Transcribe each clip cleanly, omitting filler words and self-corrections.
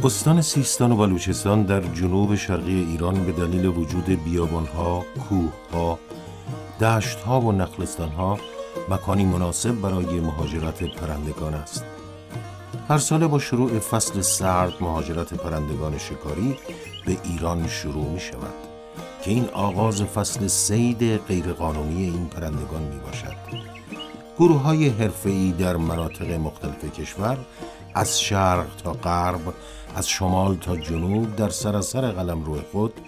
استان سیستان و بلوچستان در جنوب شرقی ایران به دلیل وجود بیابان‌ها، کوه‌ها، دشت‌ها و نخلستان‌ها مکانی مناسب برای مهاجرت پرندگان است. هر ساله با شروع فصل سرد مهاجرت پرندگان شکاری به ایران شروع می شود که این آغاز فصل صید غیرقانونی این پرندگان می باشد. گروه‌های حرفه‌ای در مناطق مختلف کشور از شرق تا غرب، از شمال تا جنوب در سراسر قلمرو خود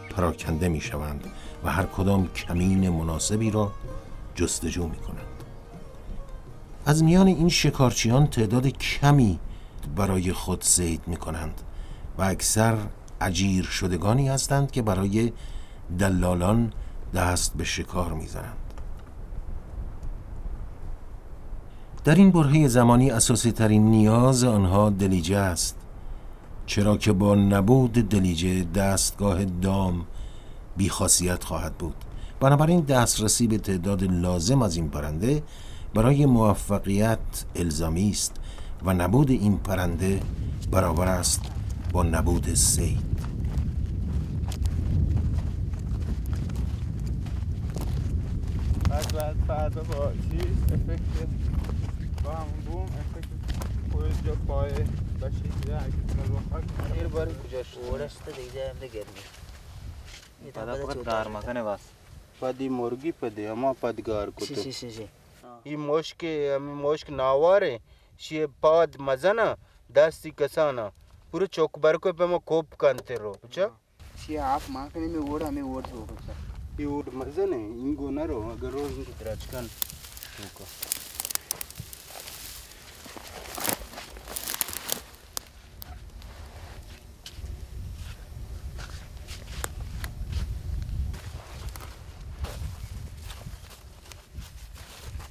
پراکنده می شوند و هر کدام کمین مناسبی را جستجو می کنند. از میان این شکارچیان تعداد کمی برای خود صید می کنند و اکثر اجیر شدگانی هستند که برای دلالان دست به شکار می زنند. در این برهه زمانی اساسی ترین نیاز آنها دلیجه است، چرا که با نبود دلیجه دستگاه دام بی‌خاصیت خواهد بود. بنابراین دسترسی به تعداد لازم از این پرنده برای موفقیت الزامی است و نبود این پرنده برابر است با نبود صید. فردا با چیز افکت با همون بوم افکت خود جا پای باشی دیگه اگه رو خاک ایر باری کجاش ورست دیگه هم دگرمی پدا فقط گار مکنه بس پدی مرگی پدی اما پدگار کتو سی این مشک ناواره شیه پاد مزنه دستی کسانه پورو چوک برکو پا ما کوب کنته رو بچه شیه آپ مانکنه می ورد همی ورد رو بچه این ورد مزنه این گو نرو اگر رو این درچ کن توکا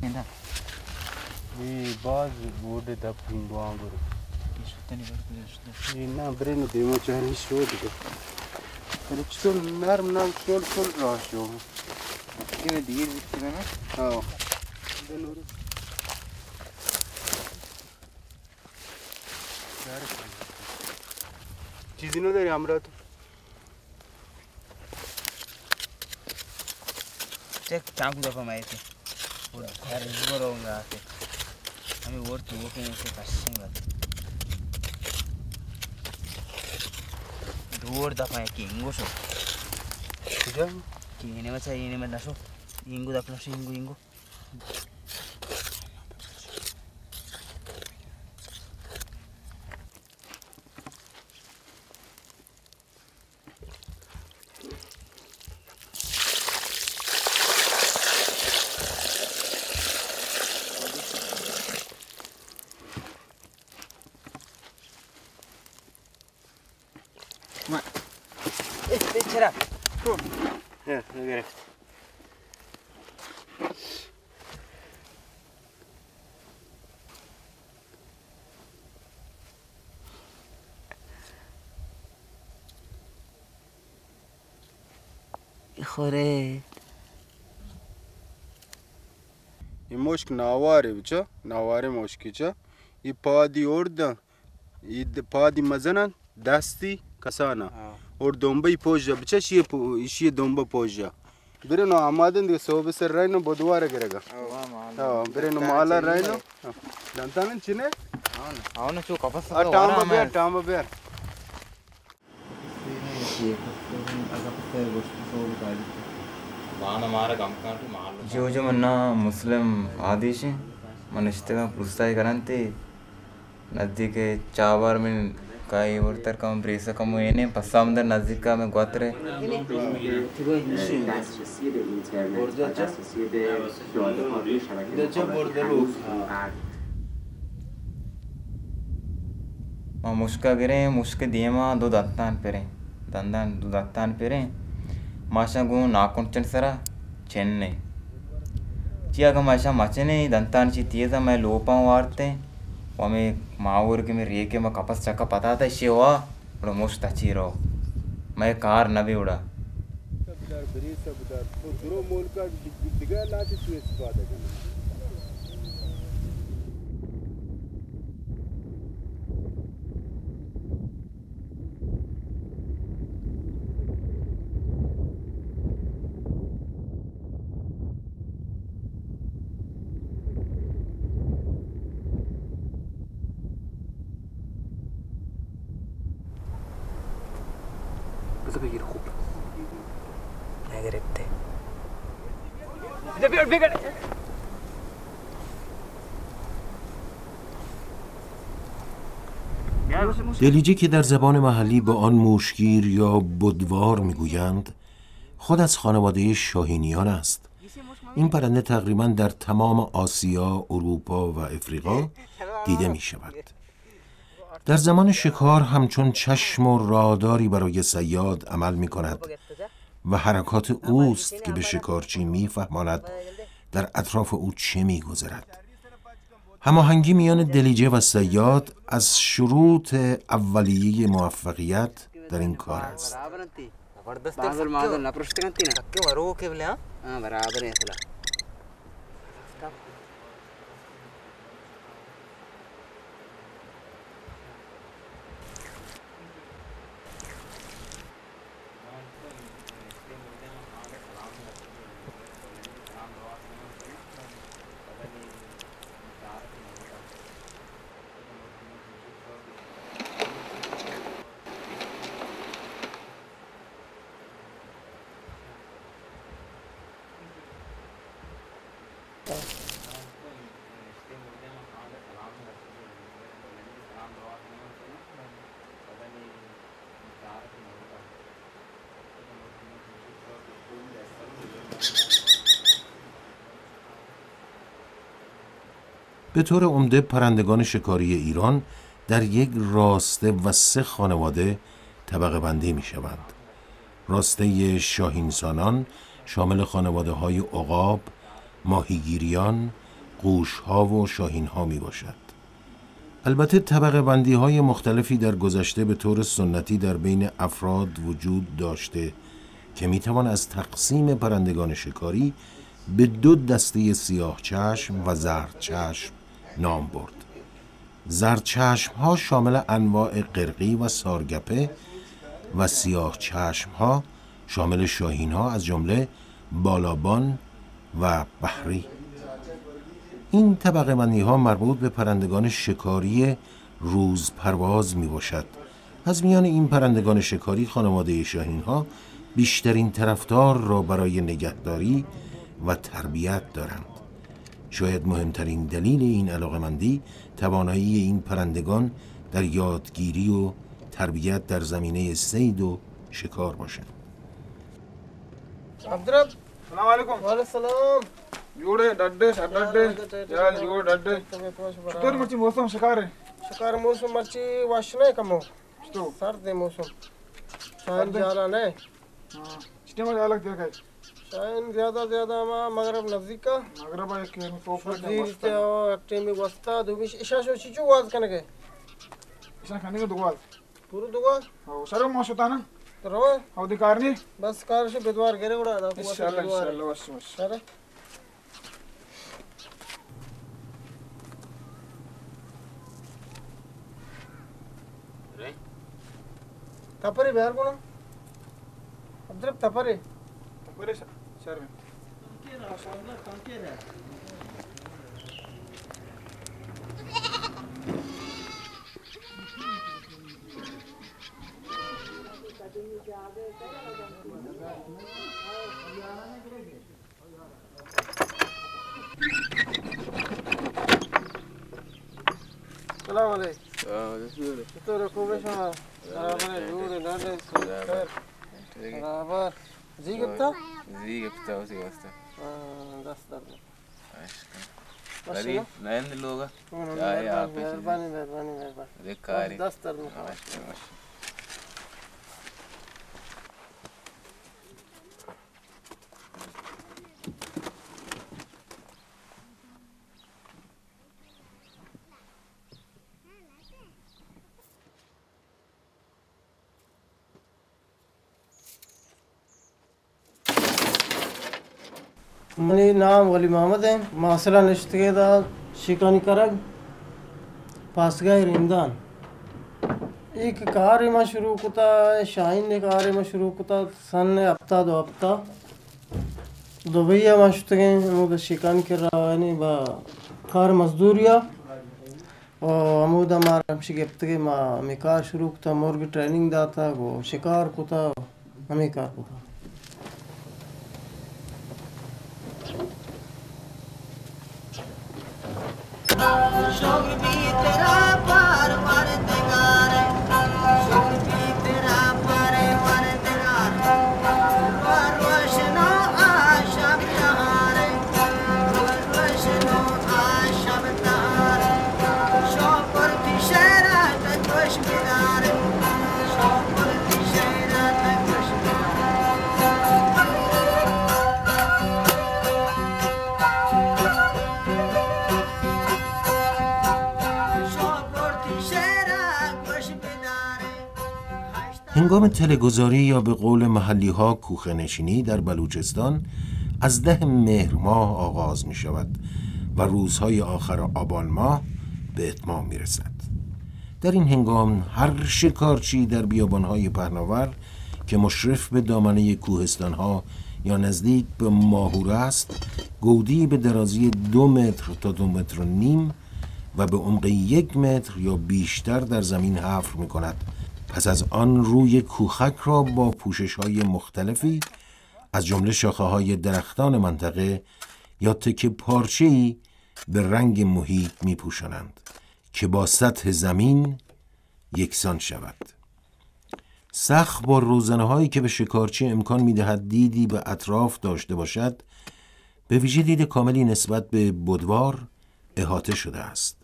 نه ای باز بوده دب پینگو آنگو رو شدنی بر کجا شده ای نه برینو دیمو چهنی شد دیگه ولی چطور نرم شل راه شو این دیگه بود که نه آه بنورو چیزی نداری همراه تو چک چانکو دفعه مایتی هر از برو اونگا آتی همی ورد تو وکی نیستی قشنگ بود دور دفعه یکی اینگو شد کجا؟ که اینه مثلا اینه من نشو اینگو دفعه نشو اینگو چرا؟ گرفت خوره این مشک ناواره بچه ناواره مشکی چه این پادی اردن این پادی مزنن دستی کسانه اور دنبه پوجا بچه شیه دنبه پوجا بره نو آمادن دیگه صحبه سر رای نو بدواره گرگا بره نو مالا رای نو دانتانن چینه؟ అవును చూ కపస్ تامبا بیر जो मन्ना मुस्लिम आदिश मन इश्तेगा पुस्ताई करंते नज़दीक चावर में काई वर्तर कम ब्रेसा कम येने पसामदर नज़दीक का में गोत्रे मां मुश्का गिरे मुश्के दिए मां दो दत्तान पेरे माशा गु नाकुंचन सरा चेन्नई चियागा माशा मचने दंतान ची तीजा मैं लोपा वारते वमे मावूर के में रेके में कपस चक्का पता था शेवा बड़ा मुश्त अच्छी रहो मैं कार नबी उड़ा نگرفته دلیجه که در زبان محلی به آن موشگیر یا بدوار میگویند خود از خانواده شاهینیان است. این پرنده تقریبا در تمام آسیا، اروپا و افریقا دیده می شود. در زمان شکار همچون چشم و راداری برای صیاد عمل می کند و حرکات اوست که به شکارچی می فهماند در اطراف او چه می گذرد. هماهنگی میان دلیجه و صیاد از شروط اولیه موفقیت در این کار است. به طور عمده پرندگان شکاری ایران در یک راسته و 3 خانواده طبقه بندی می شوند. راسته شاهینسانان شامل خانواده های عقاب، ماهیگیریان، قوشها و شاهینها می باشد. البته طبقه بندی های مختلفی در گذشته به طور سنتی در بین افراد وجود داشته که می توان از تقسیم پرندگان شکاری به 2 دسته سیاه چشم و زرد چشم نام برد. زرد چشم ها شامل انواع قرقی و سارگپه و سیاه چشم ها شامل شاهین ها از جمله بالابان و بحری. این طبقه بندی ها مربوط به پرندگان شکاری روز پرواز می باشد. از میان این پرندگان شکاری خانواده شاهین ها بیشترین طرفدار را برای نگهداری و تربیت دارند. شاید مهمترین دلیل این علاقه‌مندی توانایی این پرندگان در یادگیری و تربیت در زمینه صید و شکار باشد. عبدالرب سلام علیکم. و علیکم السلام. جوڑے ڈڈے ڈڈے یار جوڑ ڈڈے چطور مرچی موسم شکار ہے؟ شکار موسم مرچی واشنے کمو تو سرد موسم شاید زیادہ نہیں چٹے میں الگ دیکھا ہے شاید زیادہ مغرب نزدیک کا مغرب ہے کہ توفر نزدیک اور ٹیم وسطا دوبیش عشاء شو چیچو واز کنه عشاء کھانے کا دعا پورو دعا او سارو موسم تا نا तो रहो हौदी कारनी बस कार से बेदवार गिरे उड़ा ना इंशाल्लाह इंशाल्लाह बस अरे तपरी बिहार को ना अदरक तपरी बरे सर में सलाम अलैकुम तो रखो बेशा बराबर दूर डाले खैर बराबर जी कितना उसी वास्ते 10 दर गरीब नयन लोग क्या है आप मेहरबानी मेहरबानी मेहरबानी देख कारी 10 दर में मनी नाम वली मोहम्मद है मासला निश्तगेदा शिकानी करग पासगाय रिंदान एक कार्य में शुरू कुता शाहीन ने कार्य में शुरू कुता सन ने हफ्ता दो हफ्ता दुबैया मशतगे अमूद शिकान कर रहा है नहीं बा कार मजदूरिया और अमूद हमारा शिकप्तगे माँ हमें कार शुरू कुता मुर्गी ट्रेनिंग दाता वो शिकार कुता हमें कार कुता शुक्र भी तेरा पार मरदगार शुक्र भी तेरा पार मरदगार रोशनो आशा बहार रोशनो आशा बहार शोकर की शहरा तक बिदार शोकर की शहरा तक هنگام تله‌گذاری یا به قول محلی ها کوخه‌نشینی در بلوچستان از 10 مهر ماه آغاز می شود و روزهای آخر آبان ماه به اتمام می رسد. در این هنگام هر شکارچی در بیابانهای پهناور که مشرف به دامنه کوهستان ها یا نزدیک به ماهور است گودی به درازی 2 متر تا 2 متر و نیم و به عمق 1 متر یا بیشتر در زمین حفر می کند. پس از آن روی کوخک را با پوشش های مختلفی از جمله شاخه های درختان منطقه یا تکه پارچه‌ای به رنگ محیط می پوشانند که با سطح زمین یکسان شود. سقف با روزنه هایی که به شکارچی امکان می دهد دیدی به اطراف داشته باشد به ویژه دید کاملی نسبت به بودوار احاطه شده است.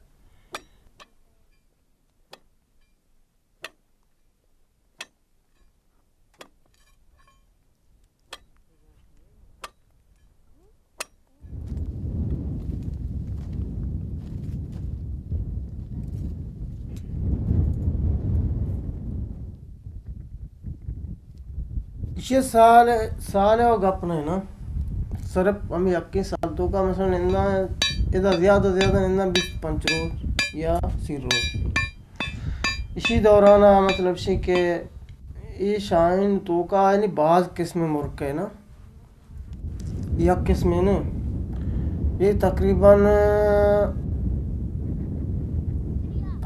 ये साल और गप नहीं ना सिर्फ हम 21 साल तो का मसलन इंदा इधर ज़्यादा इंदा 20-25 रोज या 30 रोज इसी दौरान मतलब से कि ये शाइन तो का यानी बाज़ किस्म मुर्ग है ना या किस्म है ना ये तकरीबन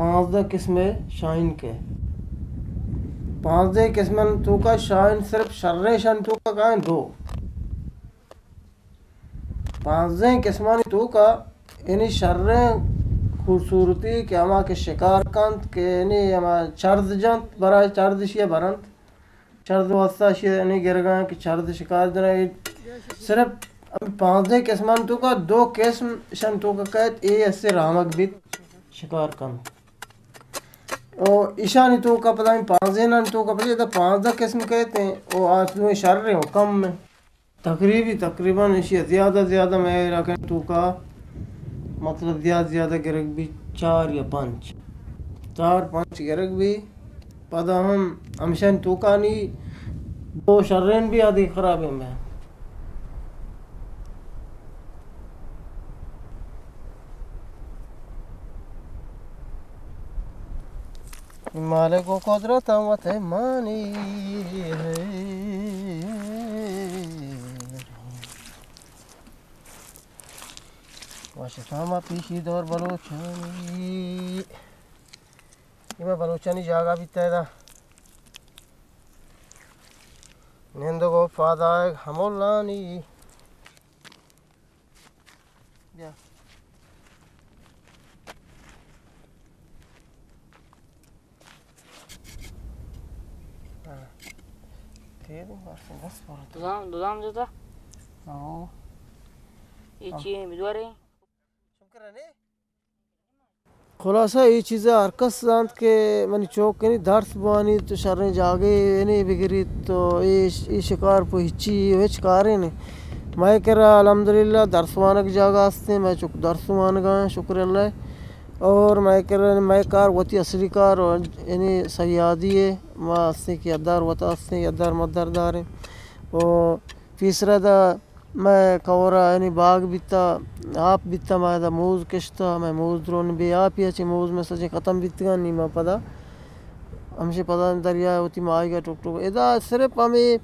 15 किस्म शाइन के 5 किस्म तो का शाइन सिर्फ शर्रे शान तो का कहें 2 5 किस्मानी तो का यानी शर्रे खूबसूरती के हमा के शिकार कंत के यानी हमा चर्द जंत बरा चर्द शिया बरंत चर्द वास्ता शिया यानी गिरगा कि चर्द शिकार जना सिर्फ 5 किस्मान तो का 2 किस्म शान तो का कहत ए ऐसे रामक भी शिकार कंत और ईशानी तो का पता नहीं 5 तो का पता तो 5 किस्म कहते हैं और आज में शर रहे हो कम में तकरीबन इसी ज़्यादा मैं रखें तो का मतलब ज़्यादा गिरक भी 4 या 5 गिरक भी पता हम हमेशा तो का नहीं दो शर्रें भी आदि खराब है मैं हिमालय को कुदरत मत मानी है वाशिफामा पीशी दौर बलोचनी इमा बलोचनी जागा भी तैदा नेंदो को फादा हमोलानी या Dudam juta. İçi midware. खुलासा ये चीज़ें हरकत जानत के मैंने चौक के नहीं दर्स बानी तो शर्रे जागे नहीं बिगड़ी तो ये शिकार पे हिची वे शिकारे ने मैं कह रहा अल्हम्दुलिल्लाह दर्सवानक जागा आस्ते मैं चुक दर्सवान गए शुक्र अल्लाह और मैं कह रहा मैं कार वती असली कार और यानी सयादी है माँ आस्ते की अदार वता आस्ते अदार मदरदार है और तीसरा दा मैं कवरा यानी बाग बीता आप बीता मैं दा मूज किश्ता मैं मूज द्रोन भी आप ही अच्छे मूज में सजे ख़त्म बीतगा नहीं मैं पता हमसे पता दरिया होती मैं आएगा टुक टुक इधर सिर्फ हमें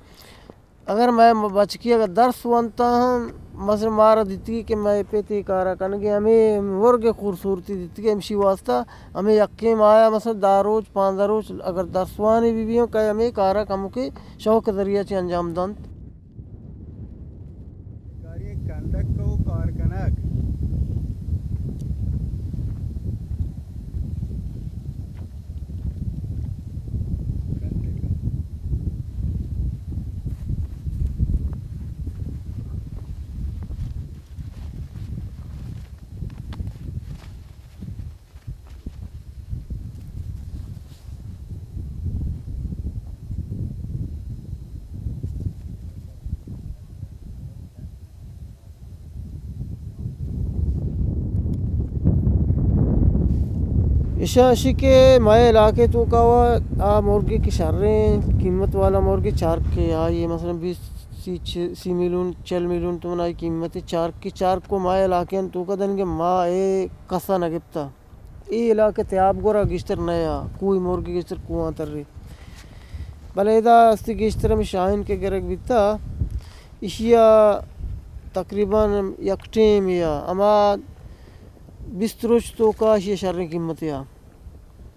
अगर मैं बच की अगर दर्स बनता हूँ मसर मारा दित्ती कि मैं पेती कारा कन के हमें वर्ग खूबसूरती दित्ती कि हमशी वास्ता हमें यक्के माया मसर दारोज 5 रोज अगर दर्सवानी भी हो कहे हमें कारा कम के शौक जरिया से अंजाम दंत कंडक को कारकनक इशाशी के माए इलाके तो का आ मुर्गी की शर्रें कीमत वाला मुर्गी चार के आ ये मसलन 20 मिलियन 4 मिलियन तो ना कीमत है चार को माए इलाके तो का दन के माँ ए कसा न गिफ्ता ये इलाके ते आप गोरा गिश्तर नया कोई मुर्गी गिश्तर कुआं तर रही भले इदा अस्ती गिश्तर में शाहीन के गरक बिता इशिया तकरीबन यकटेम या अमा बिस्तरोच तो का ये शर्रें कीमत या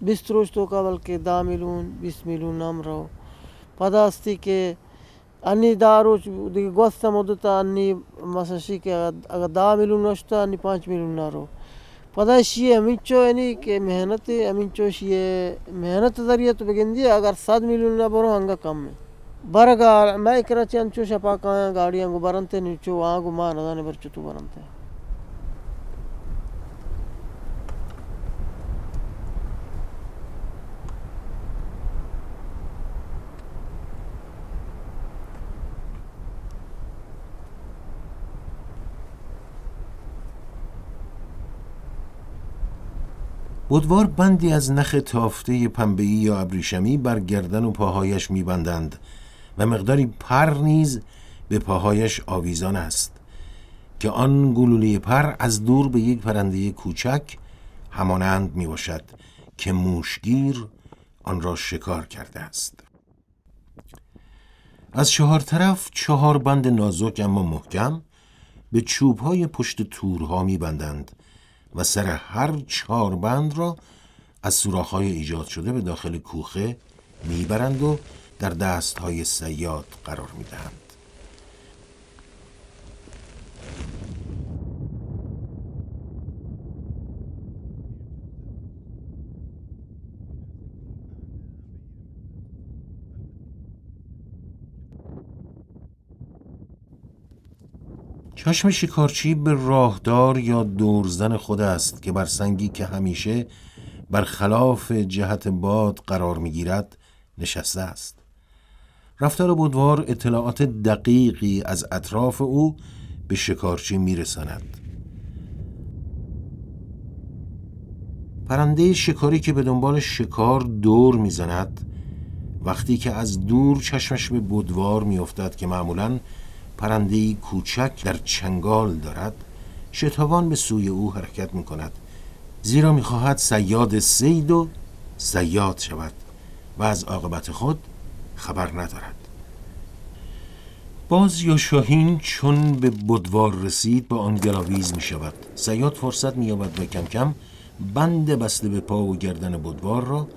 बिस्तरोच तो का बल्कि 10 मिलियन 20 मिलियन नाम रहो पता अस्ती के अन्नी दारोच देखिए गोस्ता मुद्दता अन्नी मसशी के अगर 10 मिलियन नश्ता अन्नी 5 मिलियन ना रहो पता है अमीचो यानी कि मेहनत अमीचो ये मेहनत जरिए तो बेगिंदी अगर 7 मिलियन ना बरो हंगा कम है बरगा मैं कराची अंचो शपा का गाड़ियां को बरनते नीचो वहाँ को मार नदाने बरचो तो बरनते بودوار بندی از نخ تافته پنبه‌ای یا ابریشمی بر گردن و پاهایش می‌بندند و مقداری پر نیز به پاهایش آویزان است که آن گلوله پر از دور به یک پرنده کوچک همانند میباشد که موشگیر آن را شکار کرده است. از 4 طرف 4 بند نازک اما محکم به چوب‌های پشت تورها می‌بندند و سر هر 4 بند را از سوراخ‌های ایجاد شده به داخل کوخه میبرند و در دست‌های صیاد قرار میدهند. چشم شکارچی به راهدار یا دورزن خود است که بر سنگی که همیشه برخلاف جهت باد قرار میگیرد نشسته است. رفتار بودوار اطلاعات دقیقی از اطراف او به شکارچی میرساند. پرنده شکاری که به دنبال شکار دور میزند وقتی که از دور چشمش به بودوار میافتد که معمولاً پرنده‌ای کوچک در چنگال دارد، شتابان به سوی او حرکت می‌کند، زیرا می‌خواهد صیاد صید و صیاد شود و از عاقبت خود خبر ندارد. باز یا شاهین چون به بودوار رسید با آن گلاویز می‌شود. صیاد فرصت می‌یابد و کم کم بند بسته به پا و گردن بودوار را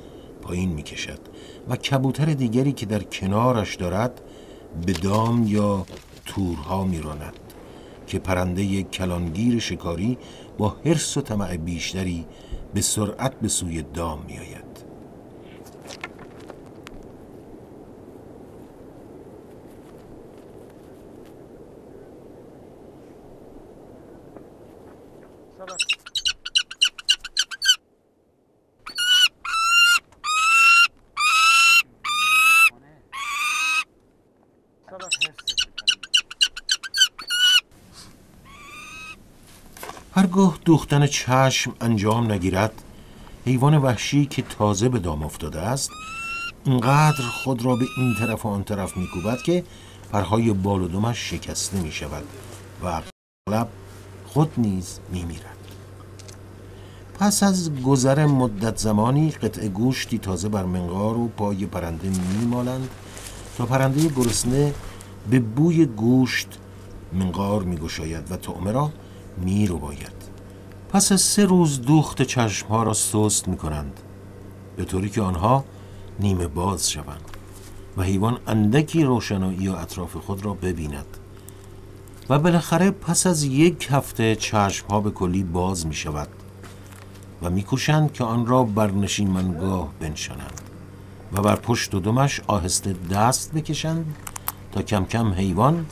پایین می‌کشد و کبوتر دیگری که در کنارش دارد به دام یا تورها می‌راند که پرنده کلانگیر شکاری با حرص و طمع بیشتری به سرعت به سوی دام می‌آید. هرگاه دوختن چشم انجام نگیرد، حیوان وحشی که تازه به دام افتاده است اینقدر خود را به این طرف و آن طرف میکوبد که پرهای بال و دمش شکسته می شود و اغلب خود نیز میمیرد. پس از گذر مدت زمانی قطعه گوشتی تازه بر منقار و پای پرنده میمالند تا پرنده گرسنه به بوی گوشت منقار میگشاید و طعمه را میرباید. پس از 3 روز دوخت چشمها را سست میکنند به طوری که آنها نیمه باز شوند و حیوان اندکی روشنایی و اطراف خود را ببیند و بالاخره پس از 1 هفته چشمها به کلی باز می شود و می کوشند که آن را بر نشیمنگاه بنشانند و بر پشت و دمش آهسته دست بکشند تا کم کم حیوان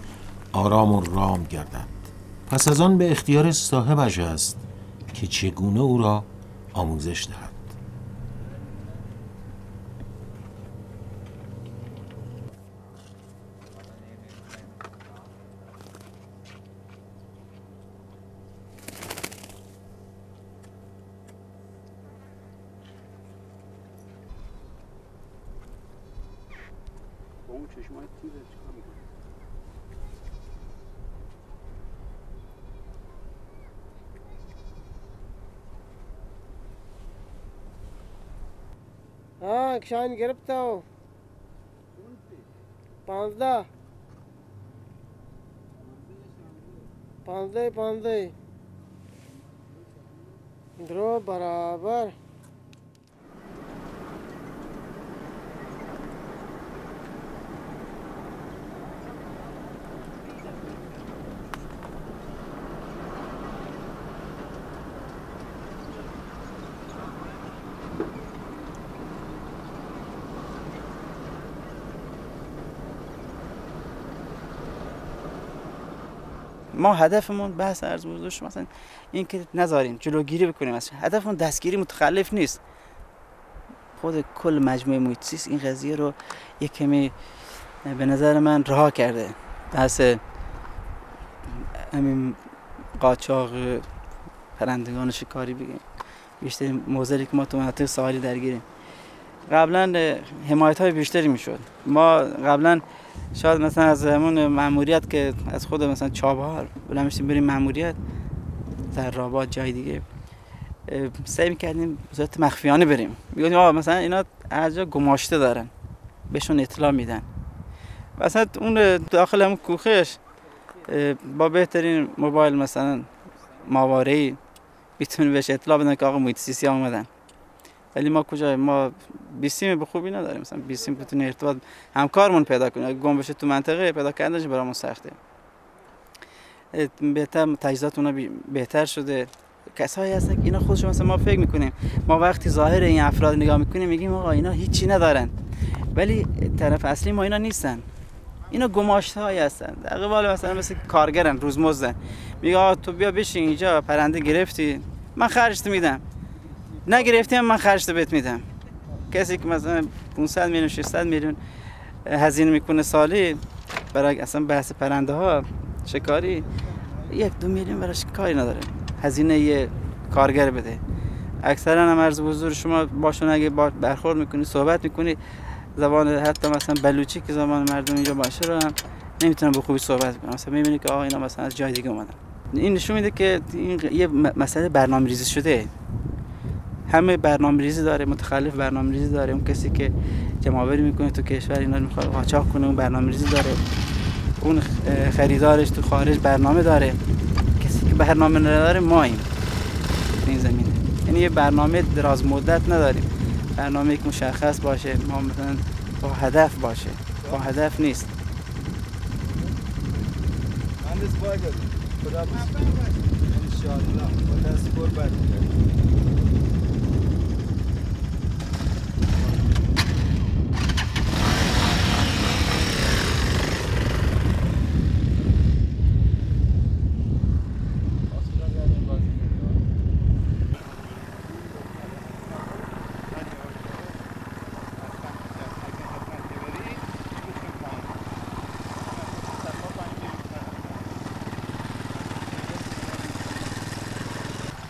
آرام و رام گردد. پس از آن به اختیار صاحبش است که چگونه او را آموزش دهد. ها شاهین گرفته و 15 درو برابر ما هدفمون بحث عرض بزرگش مثلا این که نذاریم جلوگیری بکنیم، مثلا هدفمون دستگیری متخلف نیست. خود کل مجموعه محیط زیست این قضیه رو یک کمی به نظر من رها کرده. بحث همین قاچاق پرندگان شکاری بگیم بیشتر موزلی که ما تو مناطق ساحلی درگیریم. قبلا حمایت های بیشتری میشد. ما قبلا شاید مثلا از همون مأموریت که از خود مثلا چابهار بلند میشیم بریم مأموریت در رابات جای دیگه سعی میکردیم به صورت مخفیانه بریم، میگفتیم آقا مثلا اینا هر جا گماشته دارن بهشون اطلاع میدن. مثلا اون داخل همون کوخش با بهترین موبایل مثلا ماهواره‌ای میتونیم بهش اطلاع بدن که آقا محیط زیستی آمدن. ولی ما کجا، ما بیسیم به خوبی نداریم. مثلا بیسیم بتونه ارتباط همکارمون پیدا کنه، اگه گم بشه تو منطقه پیدا کردنش برامون سخته. بهتر تجهیزات اونا بهتر شده. کسایی هستن که اینا خودشون مثلا ما فکر میکنیم، ما وقتی ظاهر این افراد نگاه میکنیم میگیم آقا اینا هیچی ندارن، ولی طرف اصلی ما اینا نیستن. اینا گماشته‌هایی هستن. در قبال مثلا مثل کارگرن، روزمزدن. میگه آقا تو بیا بشین اینجا، پرنده گرفتی من خرجت میدم، نگرفتی من خرجت بهت میدم. کسی که مثلا 500 میلیون 600 میلیون هزینه میکنه سالی برای اصلا بحث پرنده ها شکاری، 1-2 میلیون براش کاری نداره هزینه یه کارگر بده. اکثرا هم عرض حضور شما باشون اگه برخورد میکنی صحبت میکنی زبان حتی مثلا بلوچی که زبان مردم اینجا باشه رو هم نمیتونن به خوبی صحبت کنن. مثلا میبینی که اینا مثلا از جای دیگه اومدن. این نشون میده که این یه مسئله برنامه‌ریزی شده. همه برنامه‌ریزی داره، متخلف برنامه‌ریزی داره. اون کسی که جمع‌آوری میکنه تو کشور اینا رو میخواد قاچاق کنه، اون برنامه‌ریزی داره. اون خریدارش تو خارج برنامه داره. کسی که برنامه نداره ماییم این زمینه. یعنی یه برنامه دراز مدت نداریم. برنامه یک مشخص باشه، ما مثلا با هدف باشه. با هدف نیست. مهندس باید خدا انشاءالله با دست پر برمیگردیم.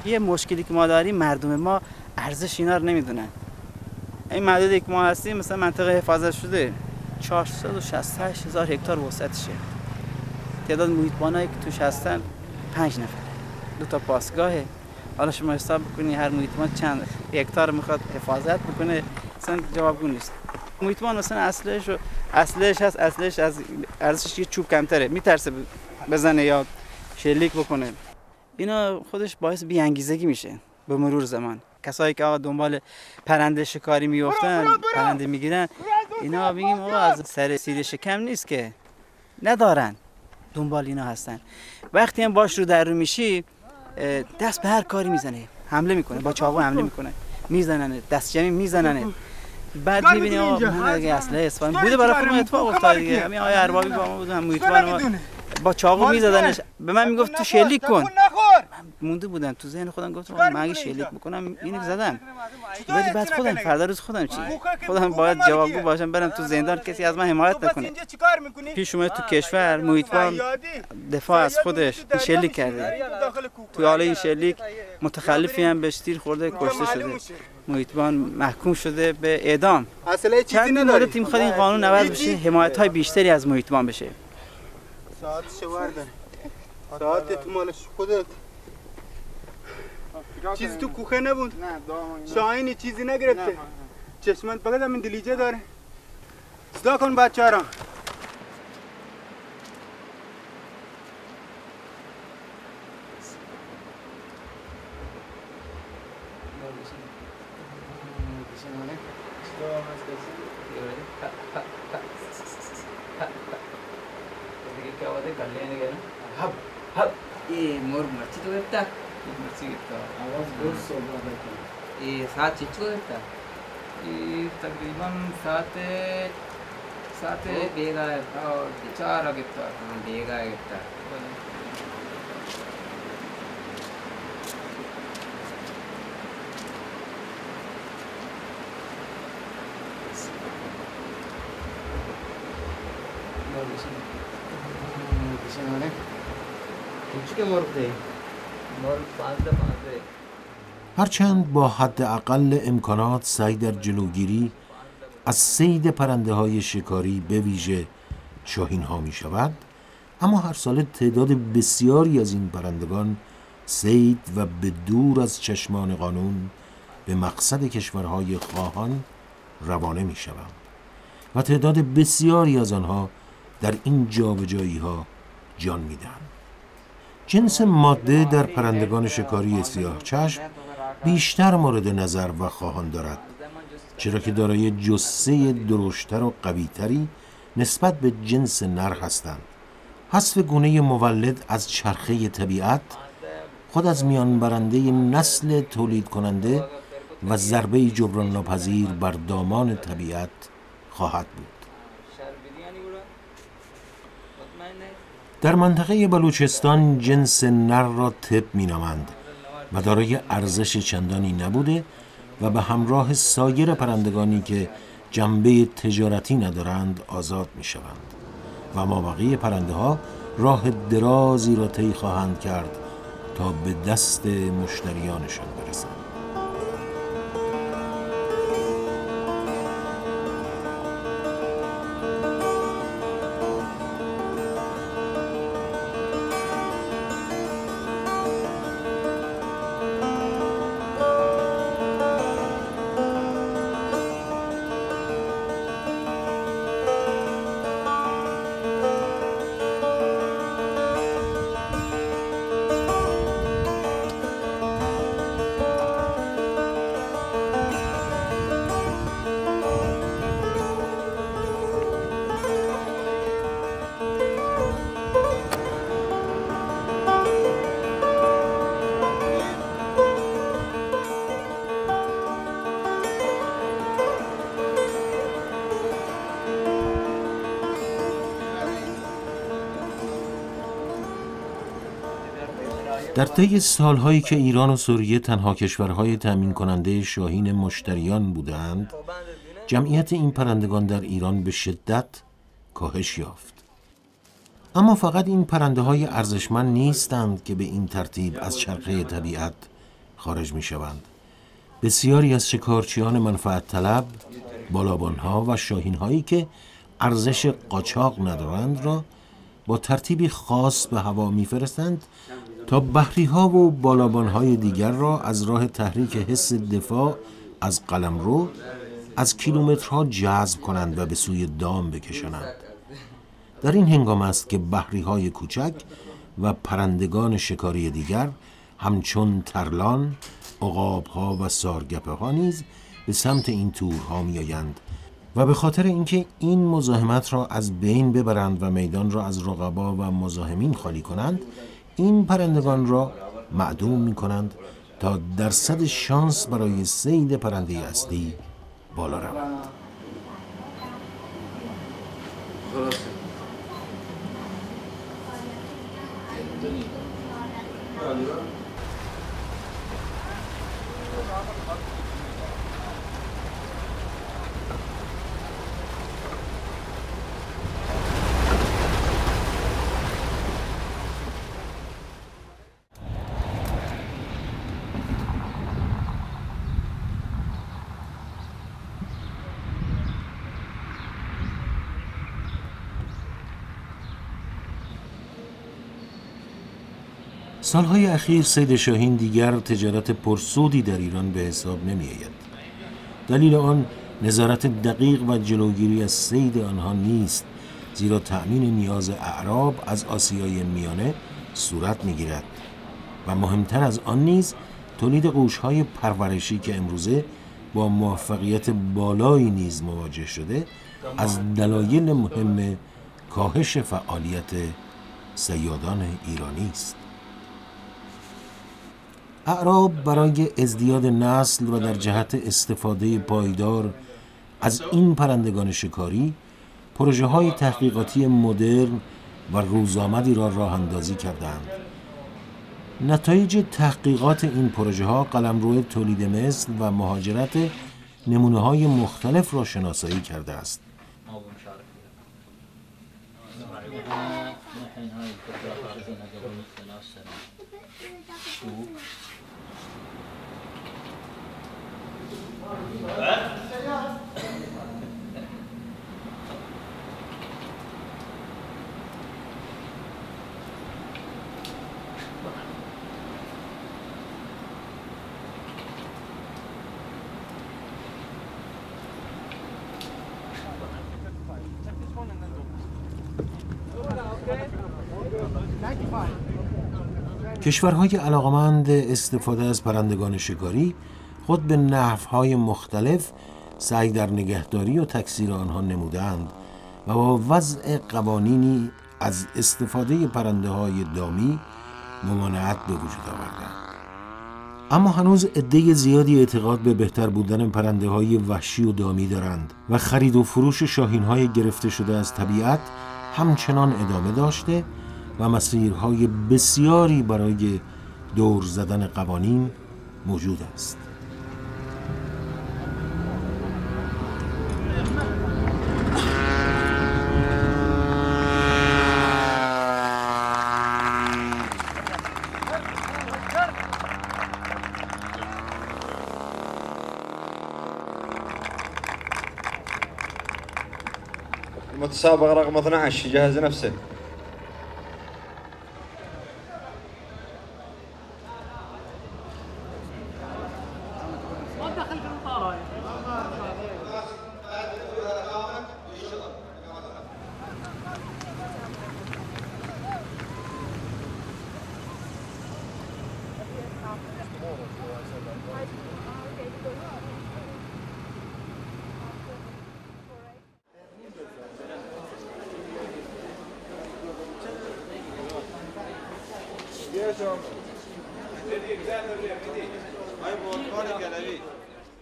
یه مشکلی که ما داریم، مردم ما ارزش اینا رو نمیدونن. این محدودی که ما هستیم مثلا منطقه حفاظت شده 468,000 هکتار وسعتشه. تعداد محیطبانایی که توش هستن 5 نفر. 2 تا پاسگاهه. حالا شما حساب بکنی هر محیطبان چند هکتار میخواد حفاظت بکنه، مثلا جوابگو نیست. محیطبان مثلا اصلش هست، اصلش از ارزشش یه چوب کمتره، میترسه بزنه یا شلیک بکنه. اینا خودش باعث بی‌انگیزگی میشه به مرور زمان. کسایی که دنبال پرنده شکاری میافتن، پرنده میگیرن، اینا میگیم آقا از سر سیر شکم نیست که ندارن، دنبال اینا هستن. وقتی هم باش رو در رو میشی دست به هر کاری میزنه، حمله میکنه، با چاقو حمله میکنه، میزننه، دست جمعی میزننه. بعد میبینی آقا من اگه اسلحه اصفهان بوده برای خودم اتفاق افتاد دیگه. همین آقای اربابی با ما بودن، محیطبان با چاقو میزدنش، به من میگفت تو شلیک کن. من مونده بودم تو ذهن خودم، گفتم من اگه شلیک بکنم اینو زدم، ولی بعد خودم فردا روز خودم چی؟ خودم باید جوابگو باشم، برم تو زندان کسی از من حمایت نکنه. پیش اومد تو کشور محیطبان دفاع از خودش شلیک کرده، تو حالا این شلیک متخلفی هم بهش تیر خورده، کشته شده. محیطبان محکوم شده به اعدام. چند مورد میخواد این قانون عوض بشه، حمایت‌های بیشتری از محیطبان بشه. ساعتش وردن، ساعتت مالش خودت. چیزی تو کوخه نبود؟ نه شاهینی چیزی نگرفته؟ چشمت فقط همین دلیجه داره. صدا کن بچه را. ये मोर मर्ची तो करता मर्ची करता आवाज बहुत सोबा करता ये 7 चिच्चू करता ये तकरीबन 7 बेगा और 4 करता बेगा करता هرچند با حداقل امکانات سعی در جلوگیری از صید پرنده های شکاری به ویژه شاهین ها می شود، اما هر سال تعداد بسیاری از این پرندگان صید و به دور از چشمان قانون به مقصد کشورهای خواهان روانه می شوند و تعداد بسیاری از آنها در این جابجایی ها جان می دهند. جنس ماده در پرندگان شکاری سیاه چشم بیشتر مورد نظر و خواهان دارد، چرا که دارای جثه درشتر و قویتری نسبت به جنس نر هستند. حذف گونه مولد از چرخه طبیعت خود از میان برنده نسل تولید کننده و ضربه جبران ناپذیر بر دامان طبیعت خواهد بود. در منطقه بلوچستان جنس نر را طب می‌نامند و دارای ارزش چندانی نبوده و به همراه سایر پرندگانی که جنبه تجارتی ندارند آزاد می‌شوند و مابقی پرنده ها راه درازی را طی خواهند کرد تا به دست مشتریانشان برسند. در طی سالهایی که ایران و سوریه تنها کشورهای تأمین کننده شاهین مشتریان بودند، جمعیت این پرندگان در ایران به شدت کاهش یافت. اما فقط این پرنده های ارزشمند نیستند که به این ترتیب از چرخه طبیعت خارج می شوند. بسیاری از شکارچیان منفعت طلب، بالابان ها و شاهین هایی که ارزش قاچاق ندارند را با ترتیبی خاص به هوا می فرستند تا بحری ها و بالابان های دیگر را از راه تحریک حس دفاع از قلمرو از کیلومترها جذب کنند و به سوی دام بکشانند. در این هنگام است که بحری های کوچک و پرندگان شکاری دیگر همچون ترلان، عقاب ها و سارگپه ها نیز به سمت این تورها می آیند و به خاطر اینکه این مزاحمت را از بین ببرند و میدان را از رقبا و مزاحمین خالی کنند، این پرندگان را معدوم می کنند تا درصد شانس برای صید پرنده اصلی بالا رود. سالهای اخیر صید شاهین دیگر تجارت پرسودی در ایران به حساب نمی آید. دلیل آن نظارت دقیق و جلوگیری از صید آنها نیست، زیرا تأمین نیاز اعراب از آسیای میانه صورت می گیرد و مهمتر از آن نیز تولید قوش‌های پرورشی که امروزه با موفقیت بالایی نیز مواجه شده از دلایل مهم کاهش فعالیت صیادان ایرانی است. اعراب برای ازدیاد نسل و در جهت استفاده پایدار از این پرندگان شکاری پروژه‌های تحقیقاتی مدرن و روزآمدی را راه اندازی کردند. نتایج تحقیقات این پروژه‌ها قلمرو تولید مثل و مهاجرت نمونه‌های مختلف را شناسایی کرده است. کشورهای علاقمند استفاده از پرندگان شکاری خود به نحوهای مختلف سعی در نگهداری و تکثیر آنها نمودند و با وضع قوانینی از استفاده پرنده‌های دامی ممانعت به وجود آوردند. اما هنوز عده زیادی اعتقاد به بهتر بودن پرنده‌های وحشی و دامی دارند و خرید و فروش شاهین‌های گرفته شده از طبیعت همچنان ادامه داشته و مسیرهای بسیاری برای دور زدن قوانین موجود است. المتسابق رقم 12 جهز نفسه.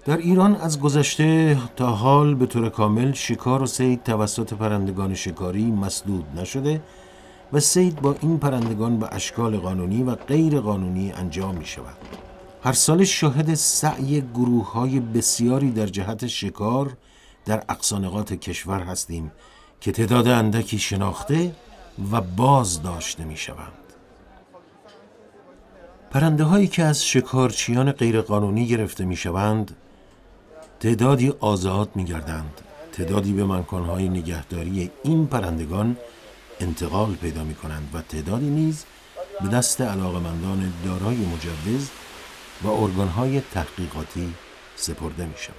در ایران از گذشته تا حال به طور کامل شکار و صید توسط پرندگان شکاری مسدود نشده و صید با این پرندگان به اشکال قانونی و غیر قانونی انجام می شود. هر سال شاهد سعی گروه‌های بسیاری در جهت شکار در اقصانقاط کشور هستیم که تعداد اندکی شناخته و بازداشته می شوند. پرنده هایی که از شکارچیان غیرقانونی گرفته می شوند تعدادی آزاد می گردند، تعدادی به مکانهای نگهداری این پرندگان انتقال پیدا می کنند و تعدادی نیز به دست علاقمندان دارای مجوز و ارگانهای تحقیقاتی سپرده می شوند.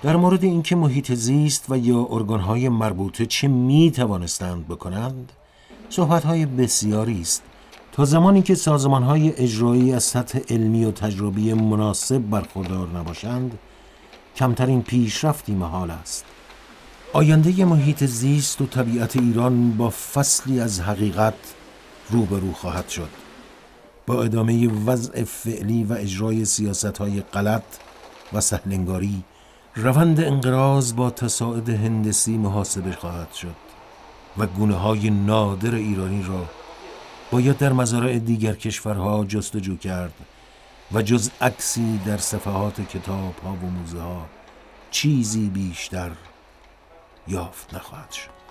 در مورد اینکه محیط زیست و یا ارگانهای مربوطه چه می توانستند بکنند صحبت‌های بسیاری است تا زمانی که سازمان‌های اجرایی از سطح علمی و تجربی مناسب برخوردار نباشند کمترین پیشرفتی محال است. آینده محیط زیست و طبیعت ایران با فصلی از حقیقت روبرو خواهد شد. با ادامه وضع فعلی و اجرای سیاست‌های غلط و سهلنگاری روند انقراض با تصاعد هندسی محاسبه خواهد شد و گونه‌های نادر ایرانی را باید در مزارع دیگر کشورها جستجو کرد و جز عکسی در صفحات کتاب‌ها و موزه‌ها چیزی بیشتر یافت نخواهد شد.